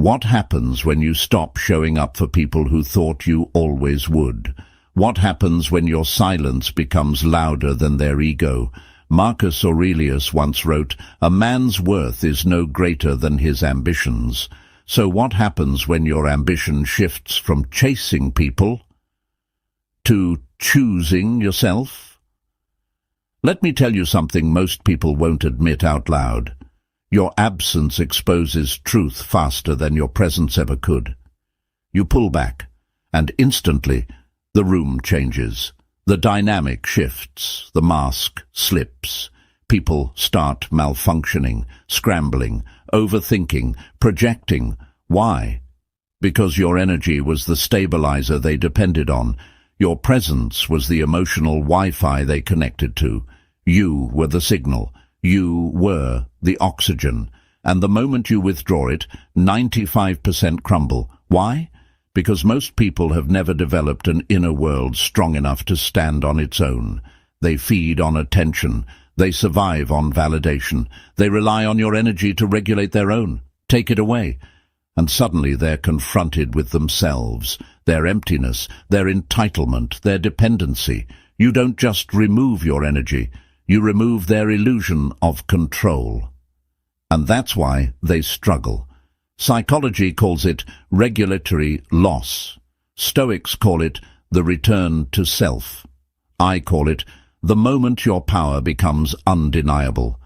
What happens when you stop showing up for people who thought you always would? What happens when your silence becomes louder than their ego? Marcus Aurelius once wrote, "A man's worth is no greater than his ambitions." So what happens when your ambition shifts from chasing people to choosing yourself? Let me tell you something most people won't admit out loud. Your absence exposes truth faster than your presence ever could. You pull back, and instantly the room changes. The dynamic shifts, the mask slips. People start malfunctioning, scrambling, overthinking, projecting. Why? Because your energy was the stabilizer they depended on. Your presence was the emotional Wi-Fi they connected to. You were the signal. You were the oxygen. And the moment you withdraw it, 95% crumble. Why? Because most people have never developed an inner world strong enough to stand on its own. They feed on attention. They survive on validation. They rely on your energy to regulate their own. Take it away. And suddenly they're confronted with themselves, their emptiness, their entitlement, their dependency. You don't just remove your energy. You remove their illusion of control. And that's why they struggle. Psychology calls it regulatory loss. Stoics call it the return to self. I call it the moment your power becomes undeniable.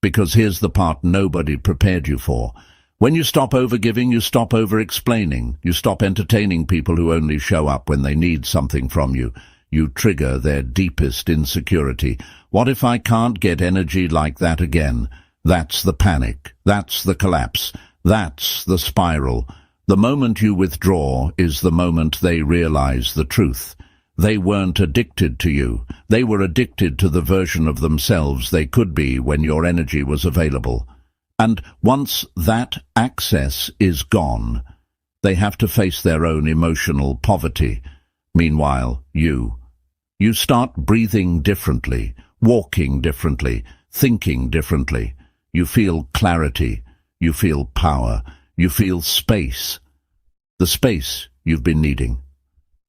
Because here's the part nobody prepared you for. When you stop overgiving, you stop over-explaining. You stop entertaining people who only show up when they need something from you. You trigger their deepest insecurity. What if I can't get energy like that again? That's the panic. That's the collapse. That's the spiral. The moment you withdraw is the moment they realize the truth. They weren't addicted to you. They were addicted to the version of themselves they could be when your energy was available. And once that access is gone, they have to face their own emotional poverty. Meanwhile, you start breathing differently, walking differently, thinking differently. You feel clarity, you feel power, you feel space. The space you've been needing.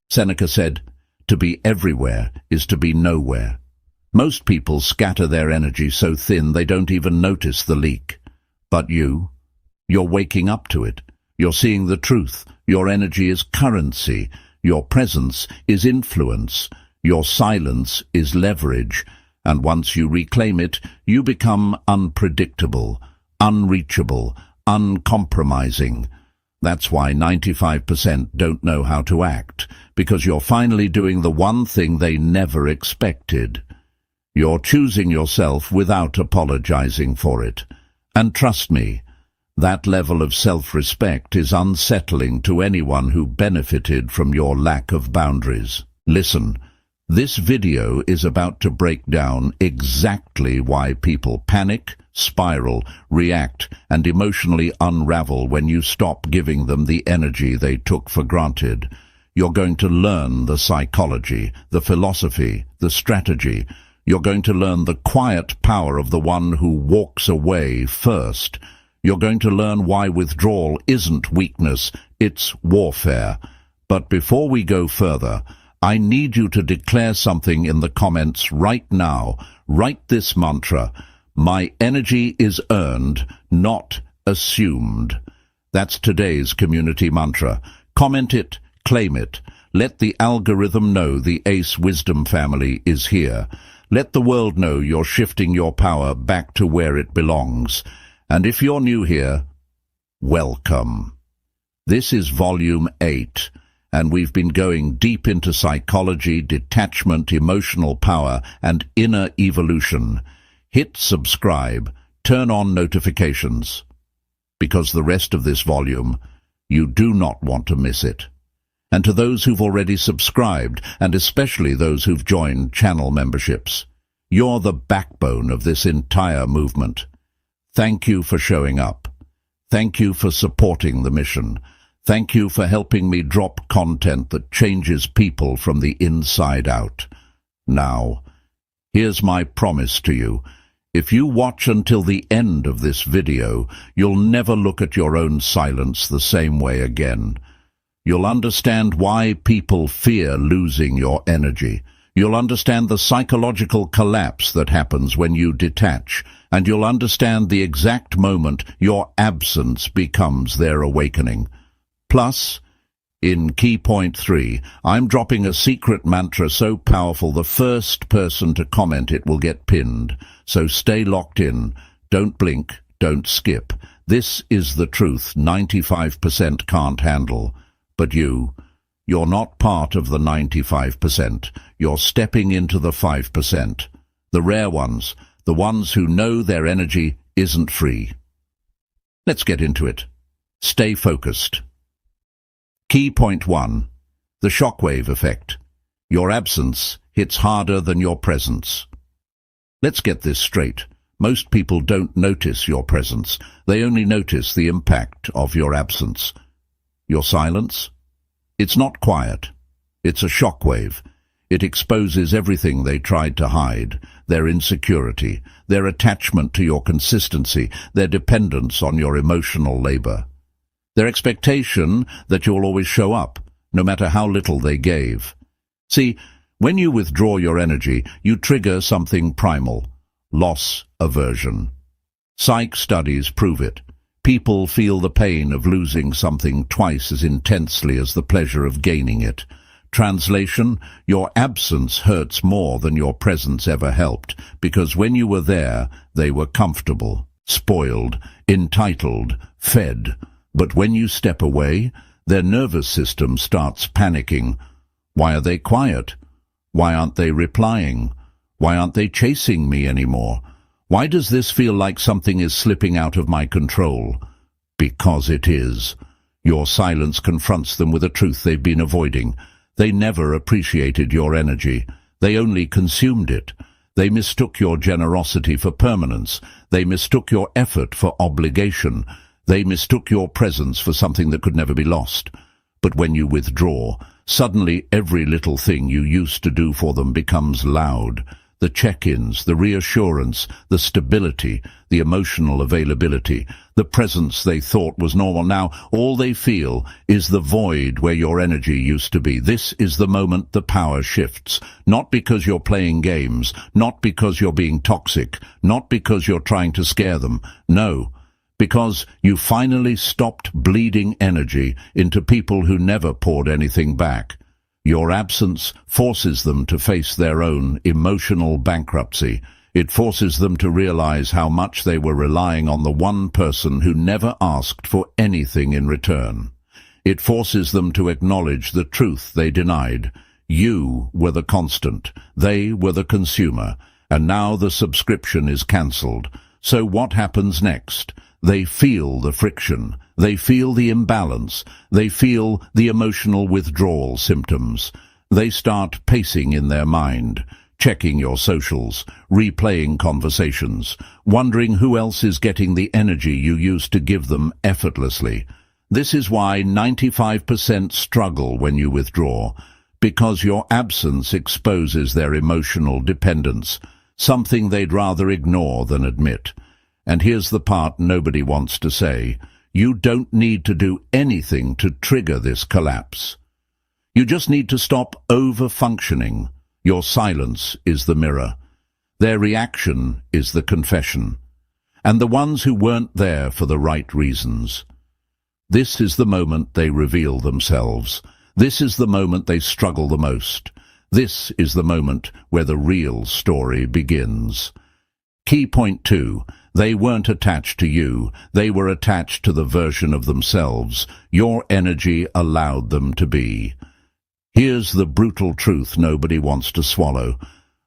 Seneca said, "To be everywhere is to be nowhere." Most people scatter their energy so thin they don't even notice the leak. But you're waking up to it. You're seeing the truth. Your energy is currency. Your presence is influence. Your silence is leverage. And once you reclaim it, you become unpredictable, unreachable, uncompromising. That's why 95% don't know how to act, because you're finally doing the one thing they never expected. You're choosing yourself without apologizing for it. And trust me, that level of self-respect is unsettling to anyone who benefited from your lack of boundaries. Listen, this video is about to break down exactly why people panic, spiral, react, and emotionally unravel when you stop giving them the energy they took for granted. You're going to learn the psychology, the philosophy, the strategy. You're going to learn the quiet power of the one who walks away first. You're going to learn why withdrawal isn't weakness, it's warfare. But before we go further, I need you to declare something in the comments right now. Write this mantra: "My energy is earned, not assumed." That's today's community mantra. Comment it, claim it. Let the algorithm know the Ace Wisdom family is here. Let the world know you're shifting your power back to where it belongs. And if you're new here, welcome. This is Volume 8, and we've been going deep into psychology, detachment, emotional power, and inner evolution. Hit subscribe, turn on notifications, because the rest of this volume, you do not want to miss it. And to those who've already subscribed, and especially those who've joined channel memberships, you're the backbone of this entire movement. Thank you for showing up. Thank you for supporting the mission. Thank you for helping me drop content that changes people from the inside out. Now, here's my promise to you. If you watch until the end of this video, you'll never look at your own silence the same way again. You'll understand why people fear losing your energy. You'll understand the psychological collapse that happens when you detach, and you'll understand the exact moment your absence becomes their awakening. Plus, in key point 3, I'm dropping a secret mantra so powerful the first person to comment it will get pinned. So stay locked in. Don't blink. Don't skip. This is the truth 95% can't handle. But you're not part of the 95%. You're stepping into the 5%. The rare ones, the ones who know their energy isn't free. Let's get into it. Stay focused. Key point 1. The shockwave effect. Your absence hits harder than your presence. Let's get this straight. Most people don't notice your presence. They only notice the impact of your absence. Your silence? It's not quiet. It's a shockwave. It exposes everything they tried to hide, their insecurity, their attachment to your consistency, their dependence on your emotional labor. Their expectation that you'll always show up, no matter how little they gave. See, when you withdraw your energy, you trigger something primal: loss aversion. Psych studies prove it. People feel the pain of losing something twice as intensely as the pleasure of gaining it. Translation: your absence hurts more than your presence ever helped, because when you were there, they were comfortable, spoiled, entitled, fed. But when you step away, their nervous system starts panicking. Why are they quiet? Why aren't they replying? Why aren't they chasing me anymore? Why does this feel like something is slipping out of my control? Because it is. Your silence confronts them with a truth they've been avoiding. They never appreciated your energy. They only consumed it. They mistook your generosity for permanence. They mistook your effort for obligation. They mistook your presence for something that could never be lost. But when you withdraw, suddenly every little thing you used to do for them becomes loud. The check-ins, the reassurance, the stability, the emotional availability, the presence they thought was normal. Now, all they feel is the void where your energy used to be. This is the moment the power shifts. Not because you're playing games, not because you're being toxic, not because you're trying to scare them. No. Because you finally stopped bleeding energy into people who never poured anything back. Your absence forces them to face their own emotional bankruptcy. It forces them to realize how much they were relying on the one person who never asked for anything in return. It forces them to acknowledge the truth they denied. You were the constant. They were the consumer. And now the subscription is cancelled. So what happens next? They feel the friction. They feel the imbalance. They feel the emotional withdrawal symptoms. They start pacing in their mind, checking your socials, replaying conversations, wondering who else is getting the energy you used to give them effortlessly. This is why 95% struggle when you withdraw, because your absence exposes their emotional dependence, something they'd rather ignore than admit. And here's the part nobody wants to say. You don't need to do anything to trigger this collapse. You just need to stop over-functioning. Your silence is the mirror. Their reaction is the confession. And the ones who weren't there for the right reasons. This is the moment they reveal themselves. This is the moment they struggle the most. This is the moment where the real story begins. Key point 2. They weren't attached to you. They were attached to the version of themselves your energy allowed them to be. Here's the brutal truth nobody wants to swallow.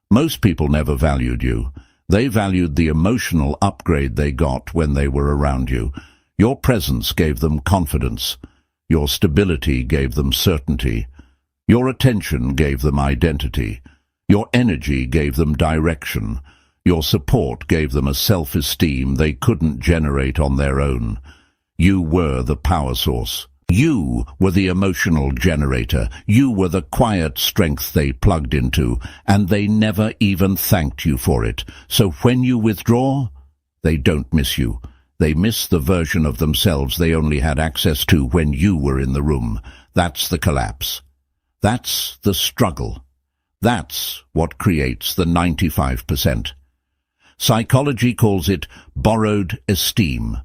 Most people never valued you. They valued the emotional upgrade they got when they were around you. Your presence gave them confidence. Your stability gave them certainty. Your attention gave them identity. Your energy gave them direction. Your support gave them a self-esteem they couldn't generate on their own. You were the power source. You were the emotional generator. You were the quiet strength they plugged into, and they never even thanked you for it. So when you withdraw, they don't miss you. They miss the version of themselves they only had access to when you were in the room. That's the collapse. That's the struggle. That's what creates the 95%. Psychology calls it borrowed esteem.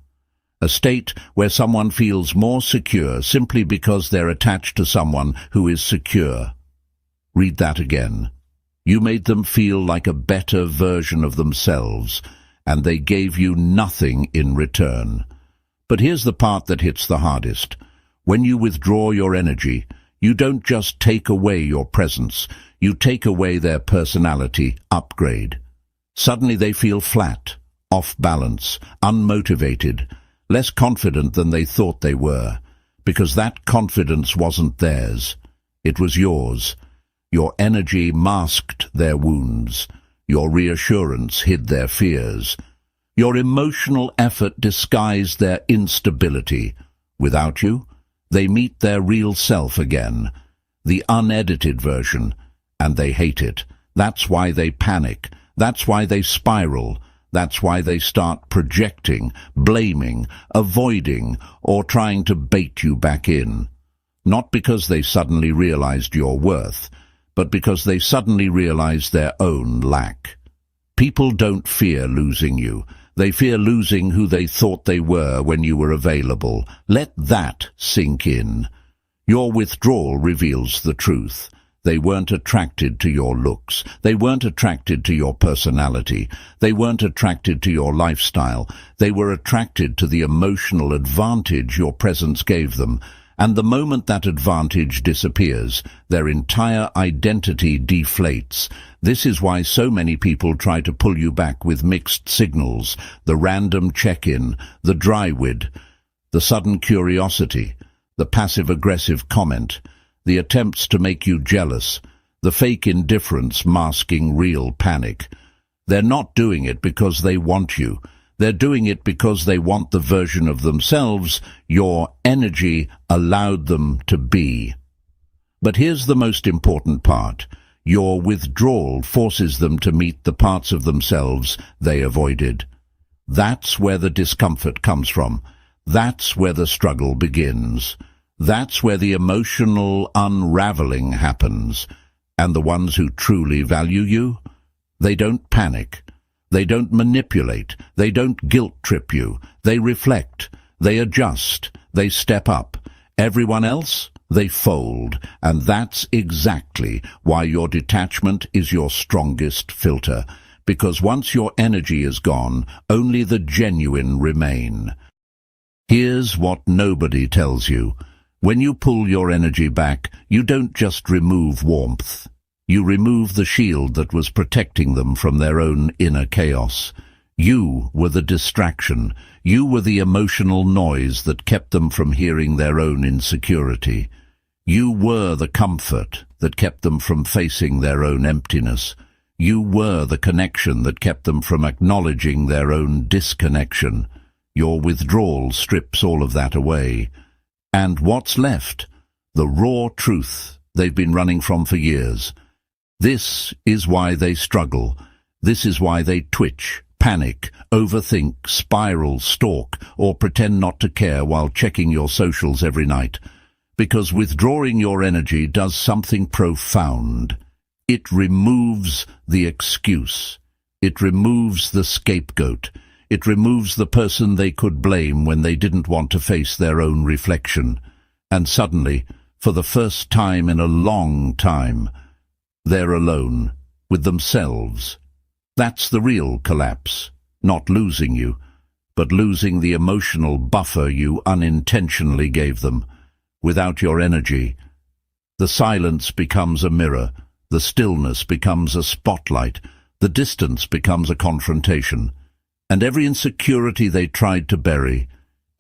A state where someone feels more secure simply because they're attached to someone who is secure. Read that again. You made them feel like a better version of themselves, and they gave you nothing in return. But here's the part that hits the hardest. When you withdraw your energy, you don't just take away your presence, you take away their personality upgrade. Suddenly they feel flat, off balance, unmotivated, less confident than they thought they were, because that confidence wasn't theirs. It was yours. Your energy masked their wounds. Your reassurance hid their fears. Your emotional effort disguised their instability. Without you, they meet their real self again, the unedited version, and they hate it. That's why they panic. That's why they spiral. That's why they start projecting, blaming, avoiding, or trying to bait you back in. Not because they suddenly realized your worth, but because they suddenly realized their own lack. People don't fear losing you. They fear losing who they thought they were when you were available. Let that sink in. Your withdrawal reveals the truth. They weren't attracted to your looks. They weren't attracted to your personality. They weren't attracted to your lifestyle. They were attracted to the emotional advantage your presence gave them. And the moment that advantage disappears, their entire identity deflates. This is why so many people try to pull you back with mixed signals, the random check-in, the dry wid, the sudden curiosity, the passive-aggressive comment, the attempts to make you jealous, the fake indifference masking real panic. They're not doing it because they want you. They're doing it because they want the version of themselves your energy allowed them to be. But here's the most important part. Your withdrawal forces them to meet the parts of themselves they avoided. That's where the discomfort comes from. That's where the struggle begins. That's where the emotional unraveling happens. And the ones who truly value you, they don't panic. They don't manipulate. They don't guilt-trip you. They reflect. They adjust. They step up. Everyone else, they fold. And that's exactly why your detachment is your strongest filter. Because once your energy is gone, only the genuine remain. Here's what nobody tells you. When you pull your energy back, you don't just remove warmth. You remove the shield that was protecting them from their own inner chaos. You were the distraction. You were the emotional noise that kept them from hearing their own insecurity. You were the comfort that kept them from facing their own emptiness. You were the connection that kept them from acknowledging their own disconnection. Your withdrawal strips all of that away. And what's left? The raw truth they've been running from for years. This is why they struggle. This is why they twitch, panic, overthink, spiral, stalk, or pretend not to care while checking your socials every night. Because withdrawing your energy does something profound. It removes the excuse. It removes the scapegoat. It removes the person they could blame when they didn't want to face their own reflection. And suddenly, for the first time in a long time, they're alone, with themselves. That's the real collapse. Not losing you, but losing the emotional buffer you unintentionally gave them. Without your energy, the silence becomes a mirror, the stillness becomes a spotlight, the distance becomes a confrontation. And every insecurity they tried to bury,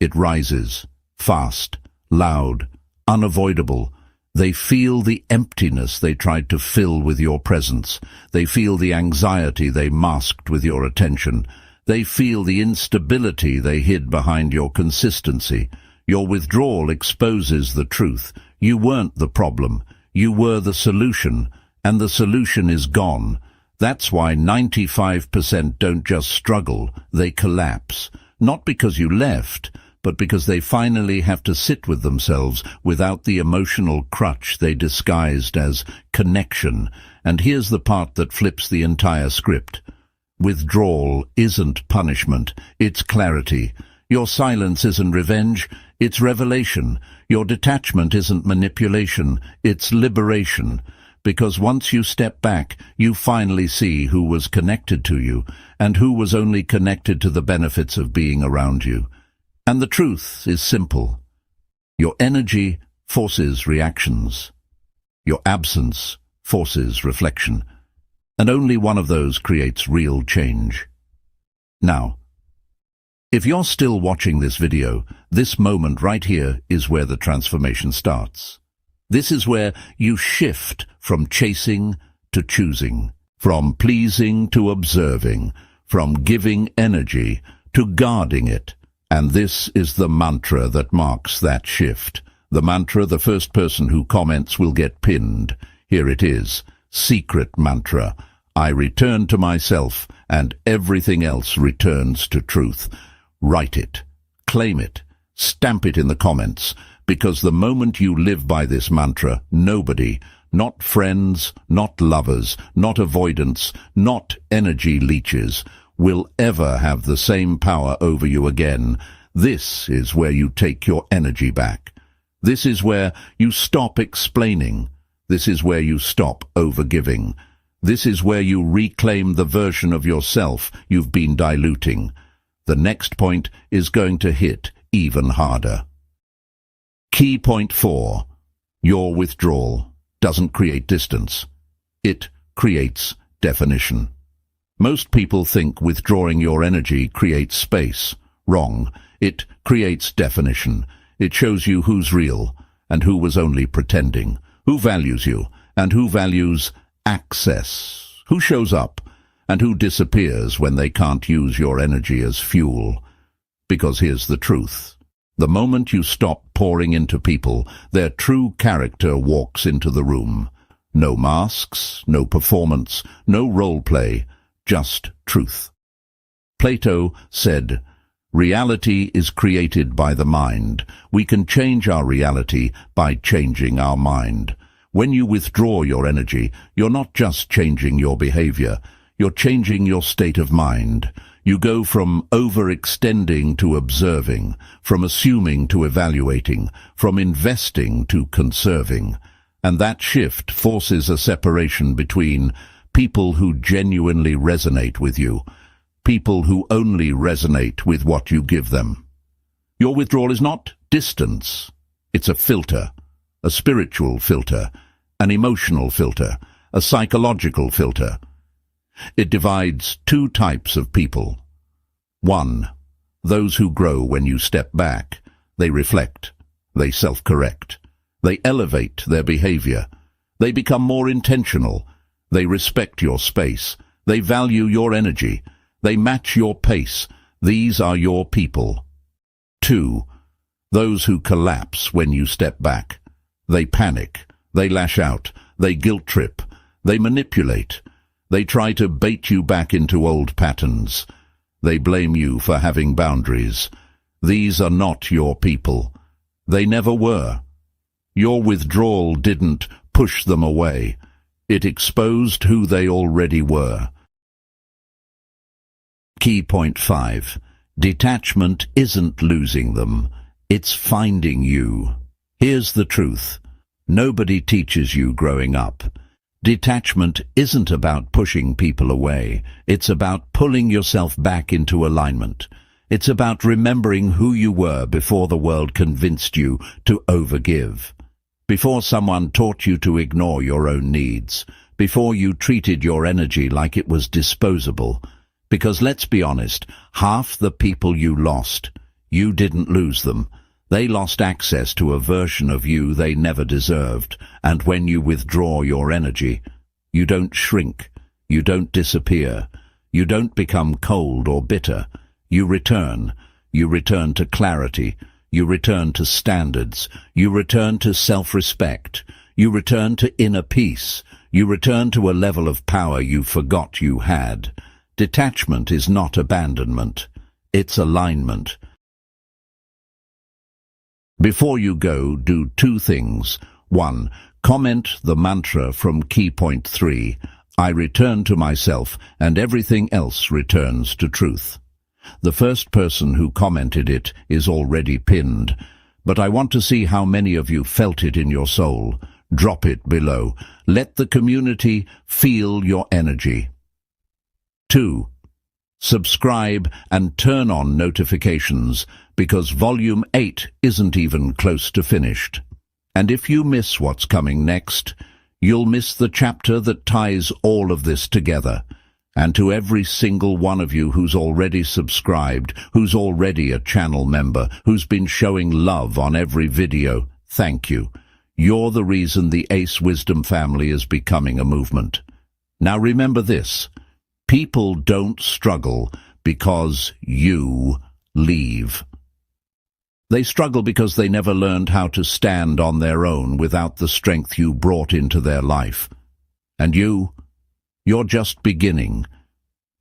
it rises, fast, loud, unavoidable. They feel the emptiness they tried to fill with your presence. They feel the anxiety they masked with your attention. They feel the instability they hid behind your consistency. Your withdrawal exposes the truth. You weren't the problem. You were the solution, and the solution is gone. That's why 95% don't just struggle, they collapse. Not because you left, but because they finally have to sit with themselves without the emotional crutch they disguised as connection. And here's the part that flips the entire script. Withdrawal isn't punishment, it's clarity. Your silence isn't revenge, it's revelation. Your detachment isn't manipulation, it's liberation. Because once you step back, you finally see who was connected to you, and who was only connected to the benefits of being around you. And the truth is simple. Your energy forces reactions. Your absence forces reflection. And only one of those creates real change. Now, if you're still watching this video, this moment right here is where the transformation starts. This is where you shift from chasing to choosing, from pleasing to observing, from giving energy to guarding it. And this is the mantra that marks that shift. The mantra the first person who comments will get pinned. Here it is. Secret mantra. I return to myself, and everything else returns to truth. Write it. Claim it. Stamp it in the comments. Because the moment you live by this mantra, nobody, not friends, not lovers, not avoidance, not energy leeches, will ever have the same power over you again. This is where you take your energy back. This is where you stop explaining. This is where you stop overgiving. This is where you reclaim the version of yourself you've been diluting. The next point is going to hit even harder. Key point 4. Your withdrawal doesn't create distance. It creates definition. Most people think withdrawing your energy creates space. Wrong. It creates definition. It shows you who's real and who was only pretending, who values you and who values access, who shows up and who disappears when they can't use your energy as fuel. Because here's the truth. The moment you stop pouring into people, their true character walks into the room. No masks, no performance, no role play, just truth. Plato said, "Reality is created by the mind. We can change our reality by changing our mind." When you withdraw your energy, you're not just changing your behavior, you're changing your state of mind. You go from overextending to observing, from assuming to evaluating, from investing to conserving. And that shift forces a separation between people who genuinely resonate with you, people who only resonate with what you give them. Your withdrawal is not distance. It's a filter, a spiritual filter, an emotional filter, a psychological filter. It divides two types of people. 1. Those who grow when you step back. They reflect. They self-correct. They elevate their behavior. They become more intentional. They respect your space. They value your energy. They match your pace. These are your people. 2. Those who collapse when you step back. They panic. They lash out. They guilt trip. They manipulate. They try to bait you back into old patterns. They blame you for having boundaries. These are not your people. They never were. Your withdrawal didn't push them away. It exposed who they already were. Key point 5. Detachment isn't losing them. It's finding you. Here's the truth. Nobody teaches you growing up. Detachment isn't about pushing people away. It's about pulling yourself back into alignment. It's about remembering who you were before the world convinced you to overgive. Before someone taught you to ignore your own needs. Before you treated your energy like it was disposable. Because let's be honest, half the people you lost, you didn't lose them. They lost access to a version of you they never deserved. And when you withdraw your energy, you don't shrink, you don't disappear, you don't become cold or bitter. You return to clarity, You return to standards. You return to self-respect. You return to inner peace. You return to a level of power you forgot you had. Detachment is not abandonment. It's alignment. Before you go, do 2 things. 1. Comment the mantra from key point 3. I return to myself, and everything else returns to truth. The first person who commented it is already pinned, but I want to see how many of you felt it in your soul. Drop it below. Let the community feel your energy. 2. Subscribe and turn on notifications, because Volume 8 isn't even close to finished. And if you miss what's coming next, you'll miss the chapter that ties all of this together. And to every single one of you who's already subscribed, who's already a channel member, who's been showing love on every video, thank you. You're the reason the Ace Wisdom family is becoming a movement. Now remember this. People don't struggle because you leave. They struggle because they never learned how to stand on their own without the strength you brought into their life. And you're just beginning.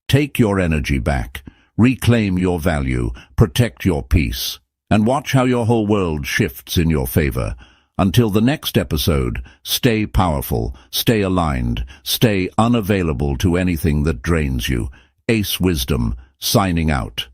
Take your energy back, reclaim your value, protect your peace, and watch how your whole world shifts in your favor. Until the next episode, stay powerful, stay aligned, stay unavailable to anything that drains you. Ace Wisdom, signing out.